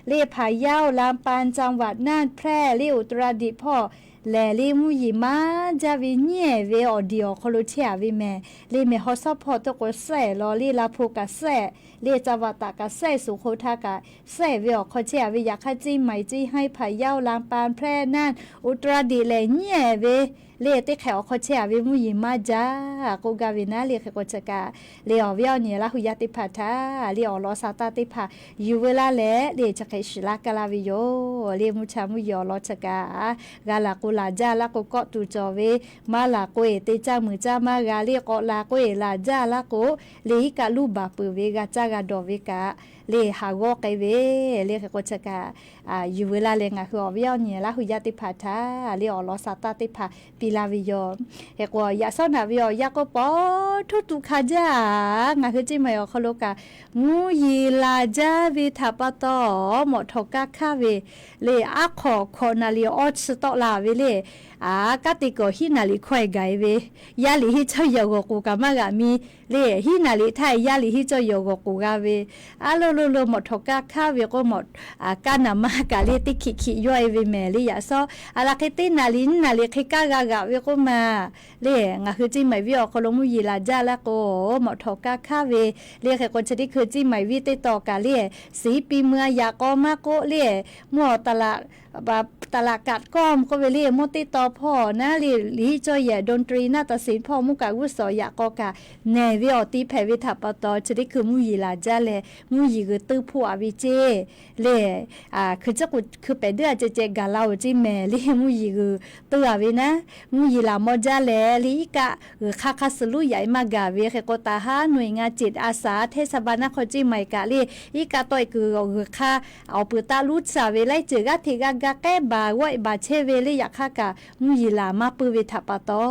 เล่ผายาวลามปานจังหวัดน่านแพร่เล่อุตรดิตถ์พ่อแลลิมูยีมาจาวิเนียเวอเดียวคอโลเชียวิแม่เลเมฮอซอพอตก็แซลอลีลาโพกาแซเลจาวตากาแซสุโคทากาแซเวอคอเชียวิยาคาจีใหม่จีให้ผายาวลามปานแพร่น่านอุตรดิตถ์แลเนียเวเล่ติแขวคอเชียวิมูยีมาจาโกกาวินาเลขโกชกาเลอเวียเนียลาหุยาติผาทาเลอลอซาตาติผายูเวลาเลเลจะไคชิลากาลาวิโยเลมุชามุยอลอชกากาลากุลาจาลาโกเกาะตูจอเวมาลาโกเอเตจามือจามากาเลโกลาโกเอลาจาลาโกเลกาลูบาปืเวกาจากาดอเวกาเลฮาวอกไกเวเลขโกชกายูเวลาเลงาคืออเวียเนียลาหุยาติผาทาเลอลอซาตาติผาปีลาวิโยเฮกว่ายาซอนาวิโยยาก็ปอทุตุคาจางาคือจิมายอคโลกามูยีลาจาวิทาปตอหมดทกาคาเวเลอะขอคอนาลีออสตอลาเวเลกติโกฮินาลิควายไกเวยาลิฮิเจ้าโยโกกูกามากามีเลฮินาลิไทยยาลิฮิเจ้าโยโกกูกาเวอาโลโลโลหมดทกาคาเวก็หมดกานามากาเลติคิคิย่อยเวแมลิยาซออาลาเคตินาลินนาลิคิกากากาเวก็มาเลงาคือจิไหมวิอคโลมุยีลาจาละโกหมดทกาคาเวเลแค่คนชนิดคือจิไหมวิติต่อกาเลสีปีเมือยากอมาโกเลมัวตลาดกัดก้อมก็เวลีมติต่อพ่อนะลีจอยดนตรีนาฏศิลป์พ่อมุกาวุสอยากอกาแนวิอติแพวิทัปตอชนิดคือมุยีลาจาเลมุยีคือตื้อผู้อวิเจเลคือจะกุคือไปเดือเจกาลาวจิแม่ลีมุยีคือตื้ออวินะมุยีลามอจาเลลีกะคาสลุใหญ่มากาเวเคโกตาฮาหน่วยงานจิตอาสาเทศบาลนครจิใหม่กะลีอีกะต้อยคือค่าเอาปืตาลุดสาเวไลเจกะทิกากะแกบาไว้บาเชเวลีอยากค่ากะมุยีลามาปืเวทัปตอ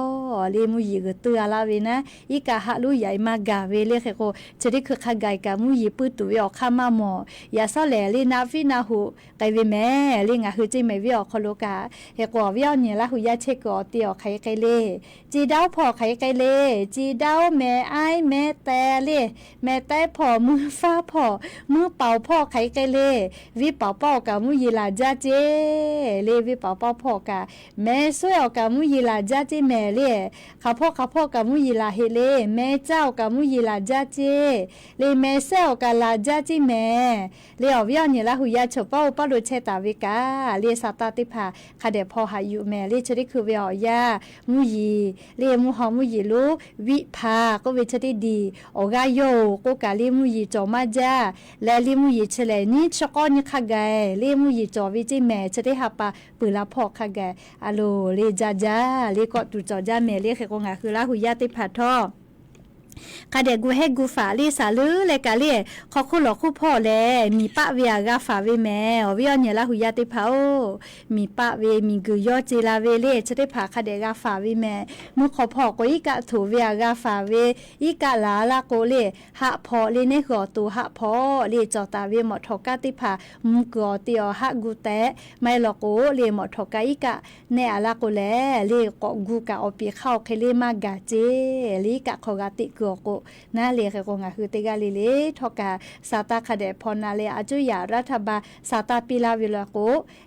ลีมุยีคือตื้อลาเวนะอีกะฮะลุใหญ่มากาเวเลเคโกจะได้คือค่าไกกะมุยีปืตุยอค่ามาหมอยาซอแลลีนาฟินาหูไกเวแม่ลีงะคือจิไม่วิอคโลกาเฮกอวิอเนี่ยละหุยาเชกอเตียวไคไกเลจีดาวพอไคไกเลจีดาวแม่ไอแม่แต่เลแม่แต่พอมือฟ้าพอมือเป่าพ่อไคไกเลวิเป่าเป่ากะมุยีลาจาเจเลวิเป่าเป่าพ่อกะแม่สวยกะมุยีลาจาเจแม่เลข้าพ่อกะมุยีลาเฮเลแม่เจ้ากะมุยีลาจาเจเลแม่เซลกะลาจาจิแม่เลอวิอเนี่ยละหุยาฉเป้าปะโลเชตาวิกาเลซาตาติภาคาเดพอหาอยู่แม่เลชดิคือเวียามุยีเลมุหอมุยีลูวิภาก็เวชดิดีโอกาโยก็กะเลมุยีจอมาจาและเลมุยีเฉลนี่ชกอนี่คาไกเลมุยีจอวิจิแม่ชดิหาปาปืลาพอคาไกอะโลเลจาจาเลก็ตุจอจาแม่เลเคกงาคือละหุยาติภาทอคาเดกูให้กูฝาลีสาลือเลยกะเลีขอคุณหลอกคู่พ่อแลมีปะเวียกาฝาเวแม่เวียเนี่ยละหุยาติเผามีปะเวมีกุยอจีลาเวเลจะได้ผาคาเดกาฝาเวแม่มือขอพ่อก็อีกะถูเวียกาฝาเวอีกะลาลาโกเลหะพอเลในหัวตูหะพอเลจอตาเวหมดทกาติผามุกอเตียวหะกูแตไม่หลอกโกเลหมดทกาอีกะเนอะลาโกแลเลกอกูกะอปีเข้าเคเลมากาเจลีกะขอกาติกโกนาเลเคกงาคือติกาลิเลทอกาซาตาคาเดพอนาเลอาจุยารัฐบาซาตาปิลาวิลาโก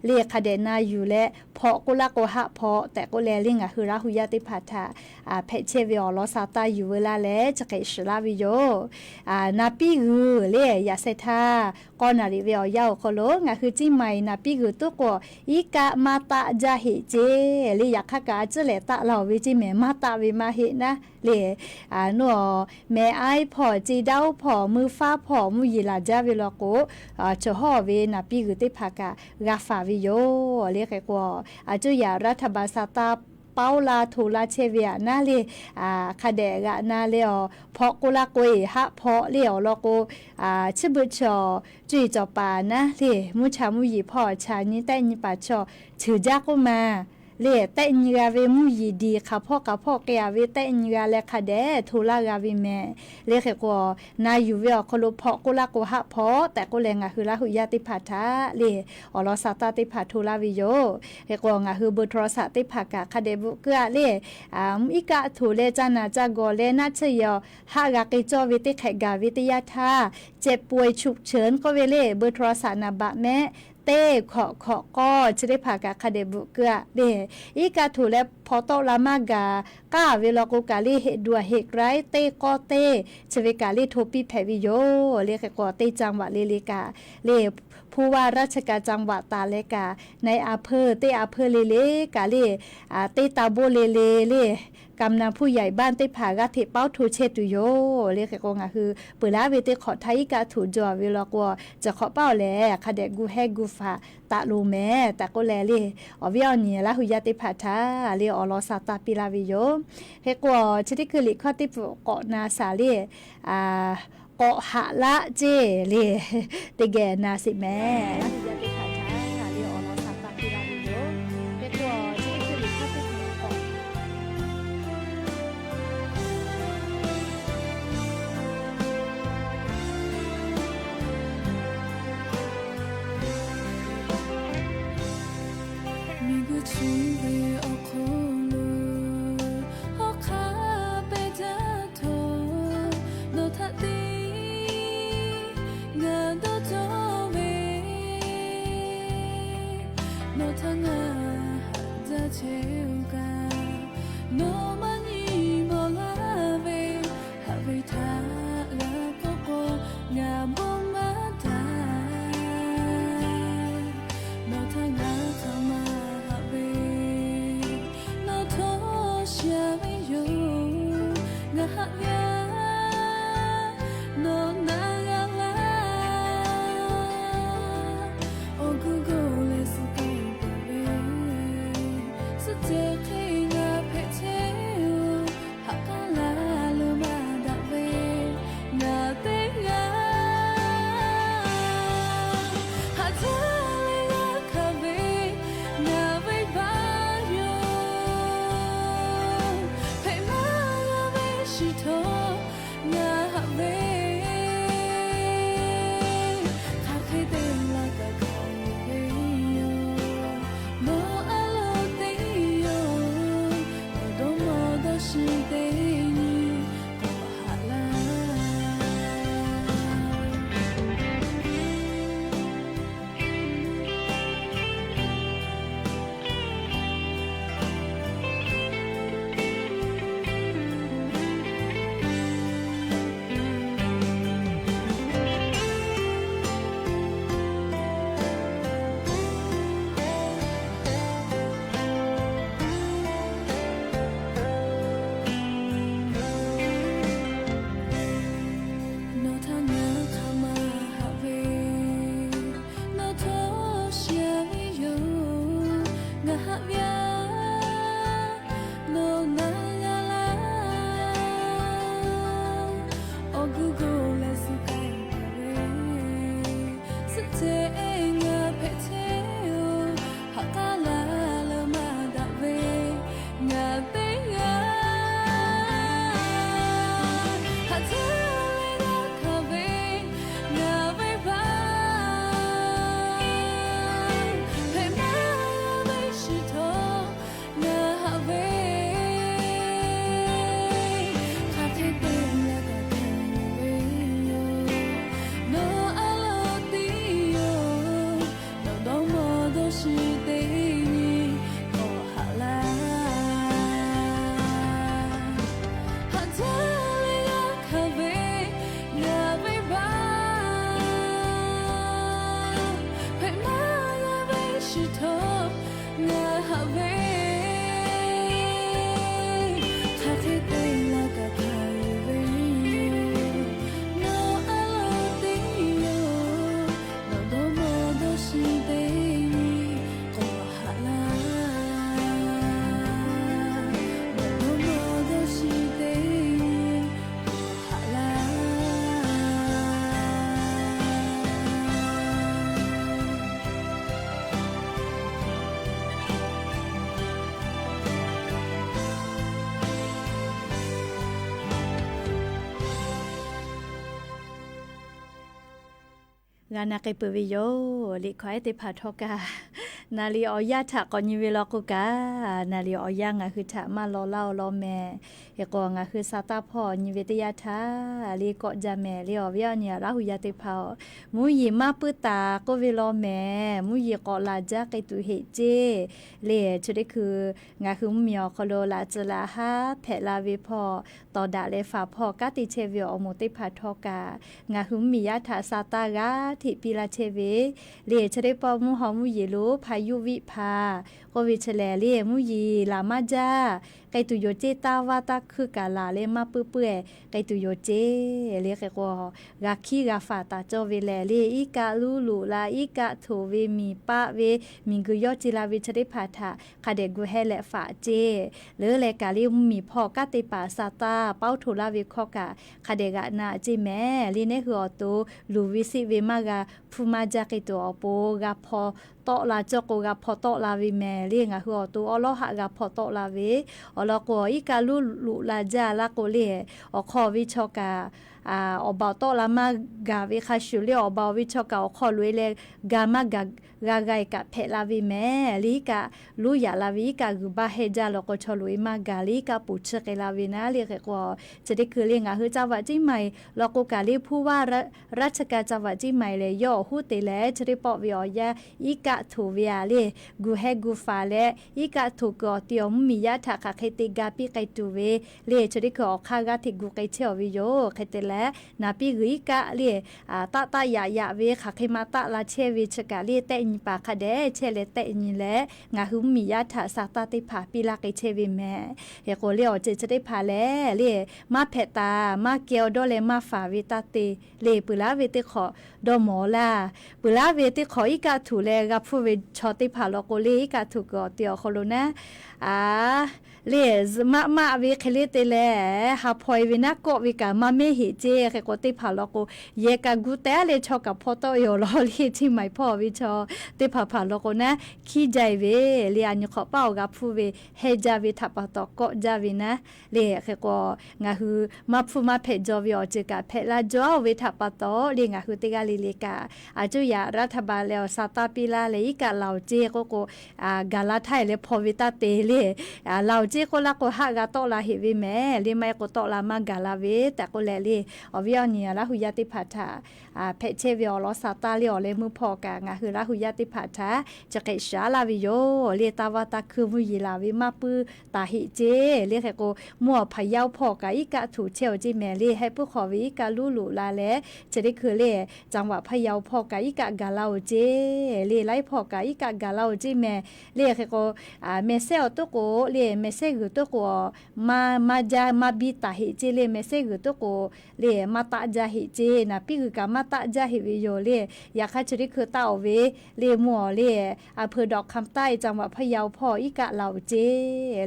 เลคาเดนาอยู่และพอกุลาโกหะพอแต่ก็แลลิงอะคือราหุยาติพัทธาเพเชวิอลอซาตาอยู่เวลาเลจะเกชลาวิโยนาปิกูเลยาเซทาก่อนนาลิเวียยาวโคโลงาคือจิไมนาปิกูตุโกอีกะมาตาจาหิเจเลอยากกาจะเลตะเราวิจิเมมาตาวิมาหินะเลนัวแม่ไอพ่อจีดาวพ่อมือฟ้าพ่อมุยีลาจาวิลโกจะห่อเวนาปิกุติภากะกาฟาวิโยเรียกไอ้กว่าอาจุยารัฐบาลซาตา เป้าลาทูลาเชเวียนาเลคาเดกะนาเลอพอกุลากุยฮะพอเลียวลอกูชิบุชอจุยจอปานะเลมุชามุยีพ่อชานี้แต่ญิปาชอถือจากุมาเลแต่ญิกาเวมุยีดีค่ะพ่อกับพ่อแกเวแต่ญิกาเลคาเดทูลากาวิแม่เลเขกว่านาอยู่เวอคลุพอกุลากุฮะพอแต่กุเลงะคือละหุยาติภาทาเลอลอสาตาติภาทูลาวิโยเขกว่างะคือบุตรสาติภากะคาเดบุเกะเลอีกะทูเลจานาจากอเลนัชยอหากะกิจอวิติไขกาวิทยาทาเจ็บป่วยฉุกเฉินก็เวเลบุตรสานาบะแม่เต้ขอก็จะได้ผ่ากาคาเดบุเกะเดอีกาถูและพอโตลามากาก้าเวลากูกาลีเหดัวเหกไรเต้ก็เต้ชเวกาลีโทปีแผวิโยเรียกกอเต้จังหวัดเลกาเลผู้ว่าราชการจังหวัดตาเลกาในอำเภอเต้อำเภอเลกาเลเต้ตาโบเลกำนันผู้ใหญ่บ้านเต้ผากาเทเป้าทูเชตุโยเรียกกงคือเปิดลาเวเตขอไทยกาถูจอเวลากว่าจะขอเป้าแลคาเดกูแฮกูฟาตะลูแม่ตะก็แลเลอวิออนี่ละหุยาติผาทาเลอลอซาตาปิลาวิโยเฮกว่าชติคือลิข้อติปเกาะนาสาเลเกาะหะละเจเลเตแกนาสิแม่ละหุยาติผาทาเลอลอซาตาปิลาวิโยเฮกว่าชติคือลิข้อติปเกาะ กานาเกเปวิโยลิคอยติพาทกานาลีออยาทะกอนิเวลกุกานาลีออยางะคือทะมาลอเล่าลอแม่เฮกองะคือซาตาพ่อนิเวตยาทาลีกอจาแม่ลีออเวียเนี่ยราหุยาติพามุยีมาปึตาก็เวลอแม่มุยีกอลาจาไกตุเฮเจเลชุดคืองะคือเมียคโลลาจลาฮาแพลาเวพ่อต่อดาเลฝาพ่อกาติเชเวอโมติพาทกางะคือมียาทาซาตากาทิปิลาเชเวเลชเดปอมุหอมุยีโลพายุวิภาก็วิเชลเลมุยีลามาจาไกตุโยเจตาวาตาคือกาลาเลมาเปื่อยไกตุโยเจเลกก็กาคีกาฟาตาจอเวแลเลอีกาลูลูลาอีกาโทเวมีปะเวมิกุยอจิลาวิชเดพาทาคาเดกุเฮและฝาเจหรือเลกาลิมีพ่อกาติปาซาตาเป้าโทลาวิคอกาคาเดกานาจิแม่ลีเนหือโตลูวิสิเวมากาฟูมาจากิโตอโปกาพอตอลาจอกกาพอตอลาวิแม่เลียงะหือโตอลอหะกาพอตอลาเวอลอโกอีกาลูลูลาจาลาโกเลอคอวิชอกาอบาโตลามากาวิคาชุเลอบาวิชอกาอคอลุยเลกามากากาไกกะเพลาวิแม่ลีกาลูยาลาวิกากุบาเฮจาลโกชลุยมากาลีกาปุชเกลาวินาเลียกว่าจะได้คือเลียงะหือจาวะจิใหม่ลโกกาลีผู้ว่าราชการจังหวัดจิใหม่เลยย่อฮู้เตแลจะได้ปอวิอยาอีกะถูเวียเลกูเฮกูฟาเลอีกะถูกอติอมมียาทาคาเคติกาปิไกตูเวเลจะได้คืออคากาติกูไกเชอวิโยเคเตแลนาปิกุยกะเลตาตายายาเวคาเคมาตะลาเชวิชกาเลเตอิปาคาเดเชเลเตอินิเลงาหุมมียาทาซาตาติผาปิลาไกเชวิแม่เฮโกเลอจะได้พาแลเลมาเพตามาเกียวโดเลมาฟาวิตาเตเลปุลาเวติขอดอมอลาปุลาเวติขออีกาถูเลกับผู้เวชอติผาโลโกเลอีกาถูกอเตียวโคโลนะเลสมาเวคเลเตเลหาพอยวินักก็วิกามาเมหิเจเคโกติผาโลโกเยกากุเตเลชอกับพอโตโยลอลีที่ไม่พอวิชอติผาโลโกนะขี้ใจเวเลียนขอเป้ากับผู้เวเฮจาวิทัปตอก็จาวินะเลเคโกงาฮือมาผู้มาเพจอวิอเจกาเพลาจอวิทัปตอเลงาฮือติกาลิเลกาอาจุยารัฐบาลแล้วซาตาปิลาเลอีกาเหล่าเจโกกาลาไทยเลพอวิตาเตเลเหล่าเจโกลาโกฮากาโตลาเฮวิแม่เลไมโกโตลามากาลาเวแต่โกแลเลอวิอเนียลาหุยาติพัทธาเพเชวิอลอซาตาเลอเลมือพอกางาฮือลาหุยาติพัทธาจะเกชาลาวิโยเลตาวาตาคือมุยลาวิมาปือตาหิเจเลแคโกมัวพะยาวพอกาอีกะถูเชวจิแม่เลให้ผู้ขอวิกาลูลูลาเลจะได้คือเลจังหวะพะยาวพอกาอีกะกาลาเจเลไลพอกาอีกะกาลาจิแม่เลแคโกเมเซอตุโกเลเมเซกุตุโกมาจามาบิตาหิเจเลเมเซกุตุโกเลมาตะจาหิเจนะปิกะมาตะจาหิวิโยเลอยากให้จะได้คือเต้าเวเลมัวเลอำเภอดอกคำใต้จังหวัดพะเยาพ่ออีกะเหล่าเจ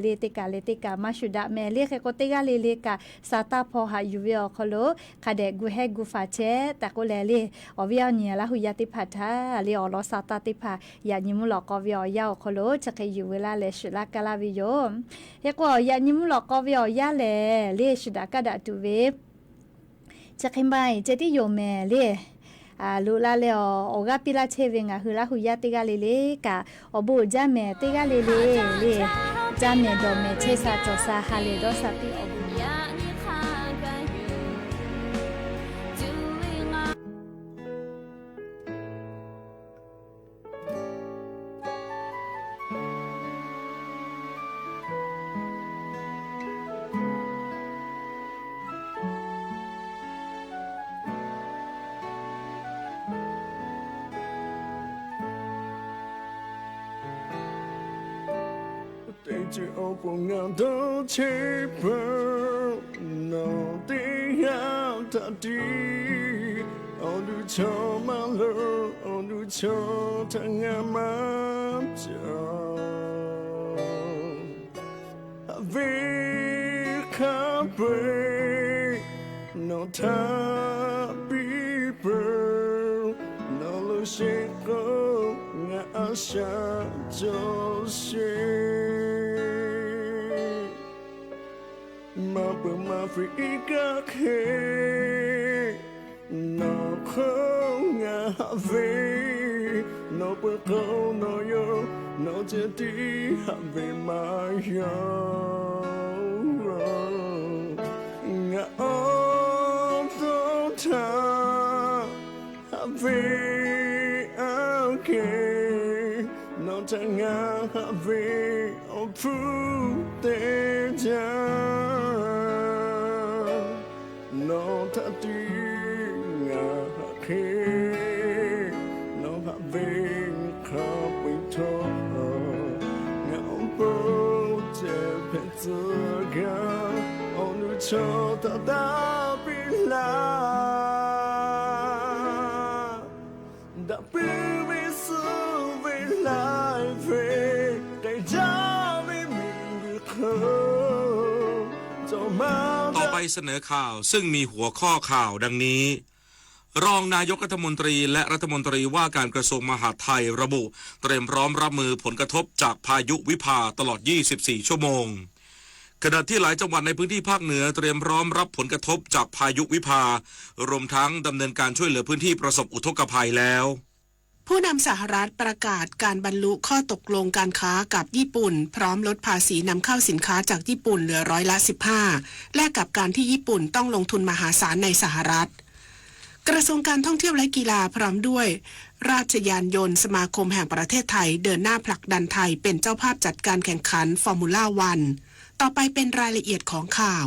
เลติกามาชุดะแม่เลแคโกติกาเลกาซาตาพอหายูเวอคโลคาเดกูเฮกูฟาเชแต่ก็แลเลอวิอเนียละหุยาติพัทธาเลอลอซาตาติพายานิมุลอกอวิอยาคโลจะเคยูเวลาเลชุลากาลาวิโยเฮกอยานิมุลอกอวิอยาเลชุดากาดาตุเวจะเคมไบเจติโยแม่เลลูลาเลออกาปิลาเชเวงะฮือลาหุยาติกาเลกาอบูจาเมติกาเลจาเมโดเมเชซาโจซาฮาเลโดซาปิอบูจะเอาพวกงานโดนเช็บเปิลนอตีงามทันทีเอาดูชอมาเลยเอาดูชอทั้งงานมาจอเวคาเบนอทาบีเปิลนอลูเชโกงาชาโจเชมาเปิดมาฟรีกาเค no không ngờ về no bơ câu no yo no chưa đi về mà yo ngờ ôm tô tha về ok no chẳng ngờ về ôm phu tê cha no ta đi ngờ khi no hạ về khá bình thô ngạo bầu chế phép giữa gà ông nữ cho ta đã bị la đã biết vì sự về lại về cái giá vì mình được hơn cho mà ต่อไปเสนอข่าวซึ่งมีหัวข้อข่าวดังนี้รองนายกรัฐมนตรีและรัฐมนตรีว่าการกระทรวงมหาดไทยระบุเตรียมพร้อมรับมือผลกระทบจากพายุวิภาตลอด 24 ชั่วโมงขณะที่หลายจังหวัดในพื้นที่ภาคเหนือเตรียมพร้อมรับผลกระทบจากพายุวิภารวมทั้งดำเนินการช่วยเหลือพื้นที่ประสบอุทกภัยแล้วผู้นำสหรัฐประกาศการบรรลุข้อตกลงการค้ากับญี่ปุ่นพร้อมลดภาษีนำเข้าสินค้าจากญี่ปุ่นเหลือ15%แลกกับการที่ญี่ปุ่นต้องลงทุนมหาศาลในสหรัฐกระทรวงการท่องเที่ยวและกีฬาพร้อมด้วยราชยานยนต์สมาคมแห่งประเทศไทยเดินหน้าผลักดันไทยเป็นเจ้าภาพจัดการแข่งขันฟอร์มูล่าวันต่อไปเป็นรายละเอียดของข่าว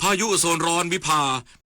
พายุโซนร้อนวิภา